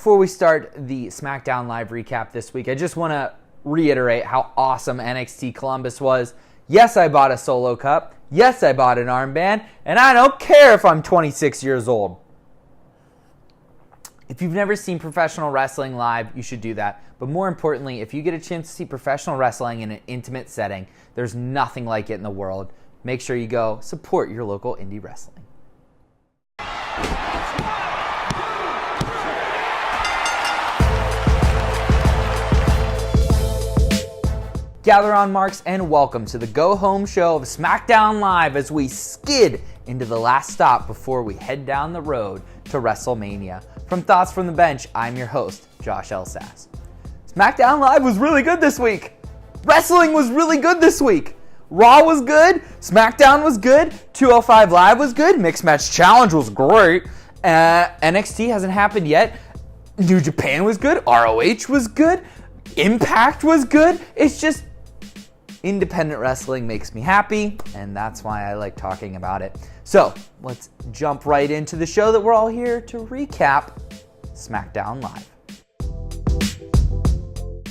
Before we start the SmackDown Live recap this week, I just want to reiterate how awesome NXT Columbus was. Yes, I bought a solo cup. Yes, I bought an armband. And I don't care if I'm 26 years old. If you've never seen professional wrestling live, you should do that. But more importantly, if you get a chance to see professional wrestling in an intimate setting, there's nothing like it in the world. Make sure you go support your local indie wrestling. Gather on marks and welcome to the Go Home show of SmackDown Live as we skid into the last stop before we head down the road to WrestleMania. From Thoughts from the Bench, I'm your host, Josh Elsass. SmackDown Live was really good this week. Wrestling was really good this week. Raw was good. SmackDown was good. 205 Live was good. Mixed Match Challenge was great. NXT hasn't happened yet. New Japan was good. ROH was good. Impact was good. It's just independent wrestling makes me happy, and that's why I like talking about it. So let's jump right into the show that we're all here to recap SmackDown Live.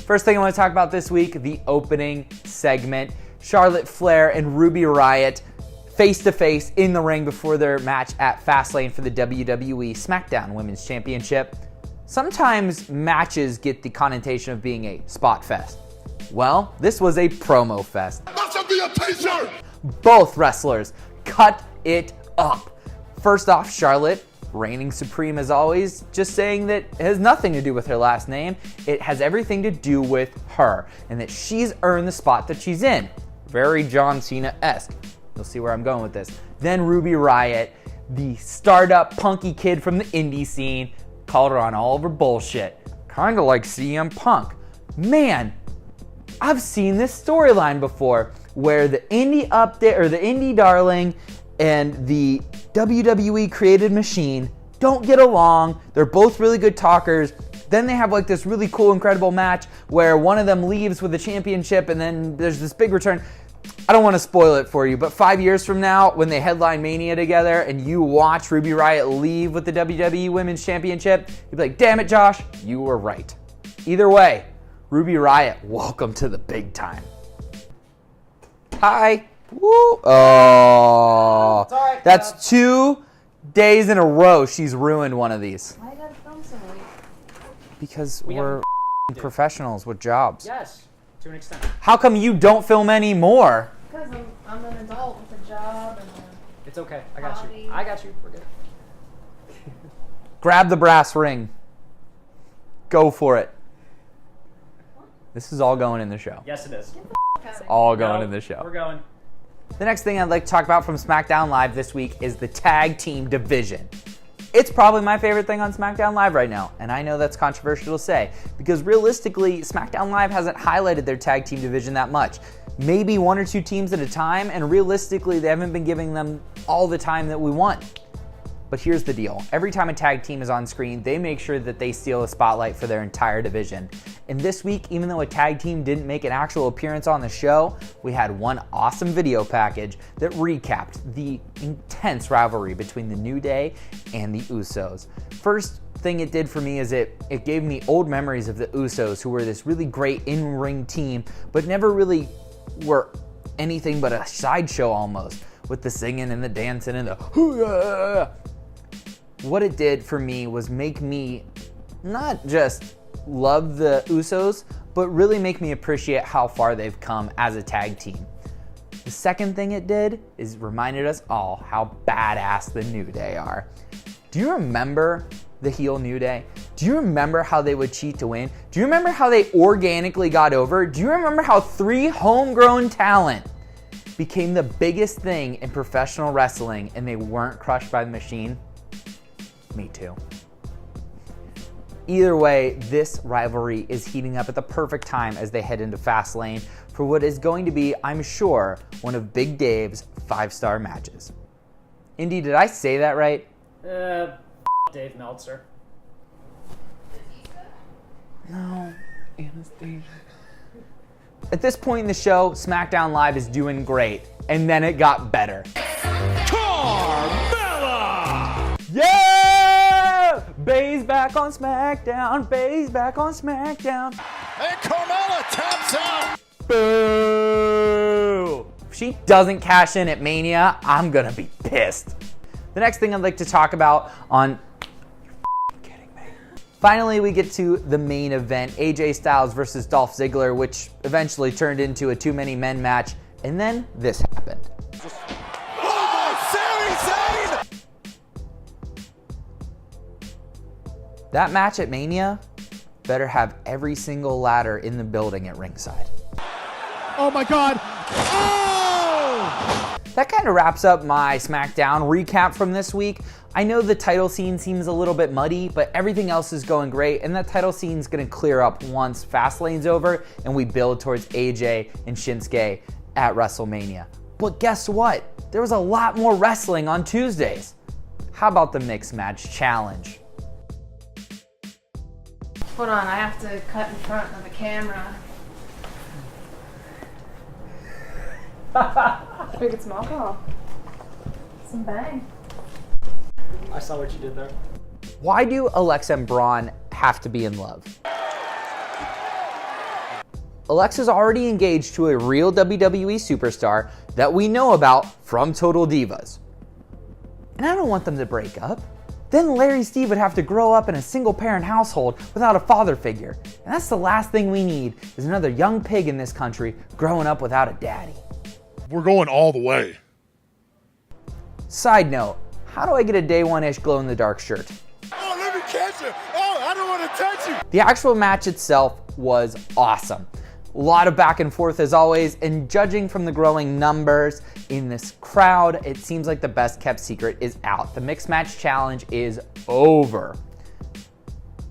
First thing I want to talk about this week, the opening segment. Charlotte Flair and Ruby Riott face-to-face in the ring before their match at Fastlane for the WWE SmackDown Women's Championship. Sometimes matches get the connotation of being a spot fest. Well, this was a promo fest. That should be a t-shirt! Both wrestlers cut it up. First off, Charlotte, reigning supreme as always, just saying that it has nothing to do with her last name. It has everything to do with her, and that she's earned the spot that she's in. Very John Cena-esque. You'll see where I'm going with this. Then Ruby Riott, the startup punky kid from the indie scene, called her on all of her bullshit. Kind of like CM Punk. Man, I've seen this storyline before where the indie update or the indie darling and the WWE created machine don't get along. They're both really good talkers. Then they have like this really cool, incredible match where one of them leaves with the championship and then there's this big return. I don't want to spoil it for you, but 5 years from now, when they headline Mania together and you watch Ruby Riott leave with the WWE Women's Championship, you'll be like, damn it, Josh, you were right. Either way, Ruby Riott, welcome to the big time. Hi. Woo. Oh. Sorry, That's 2 days in a row she's ruined one of these. Why you gotta film so late? Because we're professionals with jobs. Yes, to an extent. How come you don't film anymore? Because I'm an adult with a job and It's okay. I got Hobby. you. I got you. We're good. Grab the brass ring. Go for it. This is all going in the show. Yes, it is. All going No, in the show. We're going. The next thing I'd like to talk about from SmackDown Live this week is the tag team division. It's probably my favorite thing on SmackDown Live right now, and I know that's controversial to say, because realistically, SmackDown Live hasn't highlighted their tag team division that much. Maybe 1 or 2 teams at a time, and realistically, they haven't been giving them all the time that we want. But here's the deal. Every time a tag team is on screen, they make sure that they steal a spotlight for their entire division. And this week, even though a tag team didn't make an actual appearance on the show, we had one awesome video package that recapped the intense rivalry between the New Day and the Usos. First thing it did for me is it gave me old memories of the Usos, who were this really great in-ring team, but never really were anything but a sideshow almost, with the singing and the dancing and the What it did for me was make me not just love the Usos, but really make me appreciate how far they've come as a tag team. The second thing it did is reminded us all how badass the New Day are. Do you remember the heel New Day? Do you remember how they would cheat to win? Do you remember how they organically got over? Do you remember how 3 homegrown talent became the biggest thing in professional wrestling and they weren't crushed by the machine? Me too. Either way, this rivalry is heating up at the perfect time as they head into Fastlane for what is going to be, I'm sure, one of Big Dave's 5-star matches. Indy, did I say that right? Dave Meltzer. No, Anastasia. At this point in the show, SmackDown Live is doing great, and then it got better. Carmella! Yeah! Bay's back on SmackDown. Bay's back on SmackDown. And Carmella taps out. Boo! If she doesn't cash in at Mania, I'm gonna be pissed. The next thing I'd like to talk about on... You're kidding me. Finally, we get to the main event, AJ Styles versus Dolph Ziggler, which eventually turned into a too many men match, and then this happened. Oh, Sami Zayn! That match at Mania better have every single ladder in the building at ringside. Oh my God. Oh! That kind of wraps up my SmackDown recap from this week. I know the title scene seems a little bit muddy, but everything else is going great, and that title scene's gonna clear up once Fastlane's over and we build towards AJ and Shinsuke at WrestleMania. But guess what? There was a lot more wrestling on Tuesdays. How about the Mixed Match Challenge? Hold on, I have to cut in front of the camera. Should we get some alcohol? Some bang. I saw what you did there. Why do Alexa and Braun have to be in love? Alexa's already engaged to a real WWE superstar that we know about from Total Divas. And I don't want them to break up. Then Larry Steve would have to grow up in a single-parent household without a father figure. And that's the last thing we need, is another young pig in this country growing up without a daddy. We're going all the way. Side note, how do I get a day one-ish glow-in-the-dark shirt? Oh, let me catch you. Oh, I don't want to touch you. The actual match itself was awesome. A lot of back and forth as always, and judging from the growing numbers in this crowd, it seems like the best kept secret is out. The Mixed Match Challenge is over.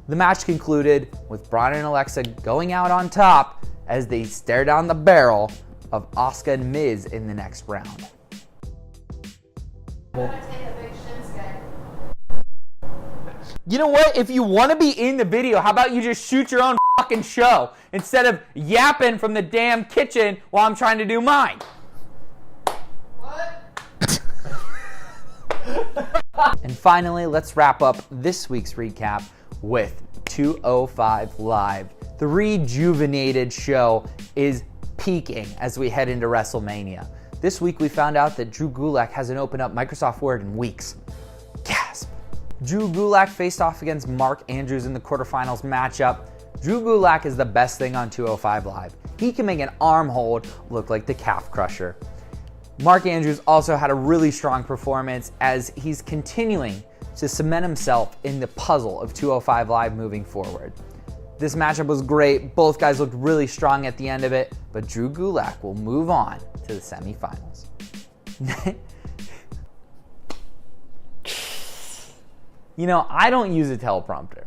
The match concluded with Braun and Alexa going out on top as they stare down the barrel of Asuka and Miz in the next round. You know what? If you want to be in the video, how about you just shoot your own fucking show instead of yapping from the damn kitchen while I'm trying to do mine? What? And finally, let's wrap up this week's recap with 205 Live. The rejuvenated show is peaking as we head into WrestleMania. This week we found out that Drew Gulak hasn't opened up Microsoft Word in weeks. Gasp. Drew Gulak faced off against Mark Andrews in the quarterfinals matchup. Drew Gulak is the best thing on 205 Live. He can make an arm hold look like the calf crusher. Mark Andrews also had a really strong performance as he's continuing to cement himself in the puzzle of 205 Live moving forward. This matchup was great. Both guys looked really strong at the end of it, but Drew Gulak will move on to the semifinals. You know, I don't use a teleprompter.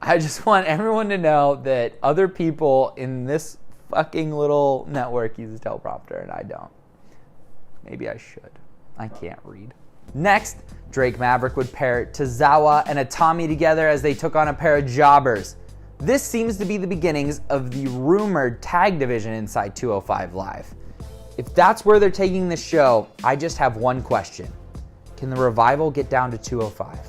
I just want everyone to know that other people in this fucking little network use a teleprompter and I don't. Maybe I should. I can't read. Next, Drake Maverick would pair Tozawa and Atami together as they took on a pair of jobbers. This seems to be the beginnings of the rumored tag division inside 205 Live. If that's where they're taking the show, I just have one question. Can the Revival get down to 205?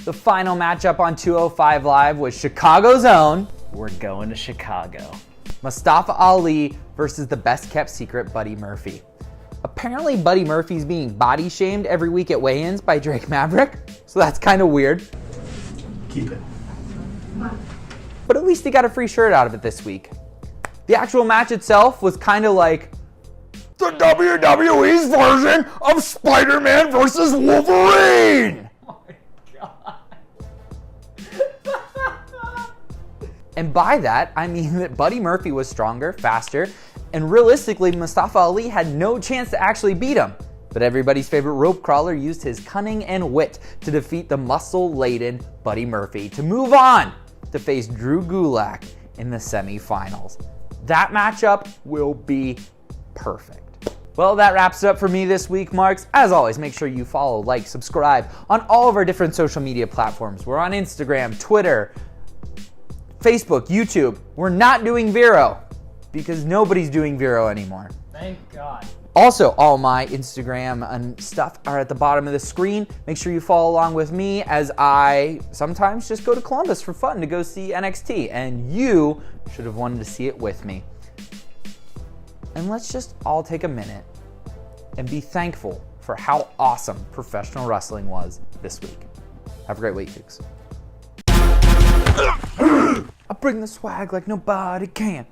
The final matchup on 205 Live was Chicago's own. We're going to Chicago. Mustafa Ali versus the best kept secret Buddy Murphy. Apparently Buddy Murphy's being body shamed every week at weigh-ins by Drake Maverick, so that's kind of weird. Keep it. But at least he got a free shirt out of it this week. The actual match itself was kind of like The WWE's version of Spider-Man versus Wolverine. And by that, I mean that Buddy Murphy was stronger, faster, and realistically, Mustafa Ali had no chance to actually beat him. But everybody's favorite rope crawler used his cunning and wit to defeat the muscle-laden Buddy Murphy to move on to face Drew Gulak in the semifinals. That matchup will be perfect. Well, that wraps it up for me this week, Marks. As always, make sure you follow, like, subscribe on all of our different social media platforms. We're on Instagram, Twitter, Facebook, YouTube. We're not doing Vero because nobody's doing Vero anymore. Thank God. Also, all my Instagram and stuff are at the bottom of the screen. Make sure you follow along with me as I sometimes just go to Columbus for fun to go see NXT, and you should have wanted to see it with me. And let's just all take a minute and be thankful for how awesome professional wrestling was this week. Have a great week, folks. I bring the swag like nobody can.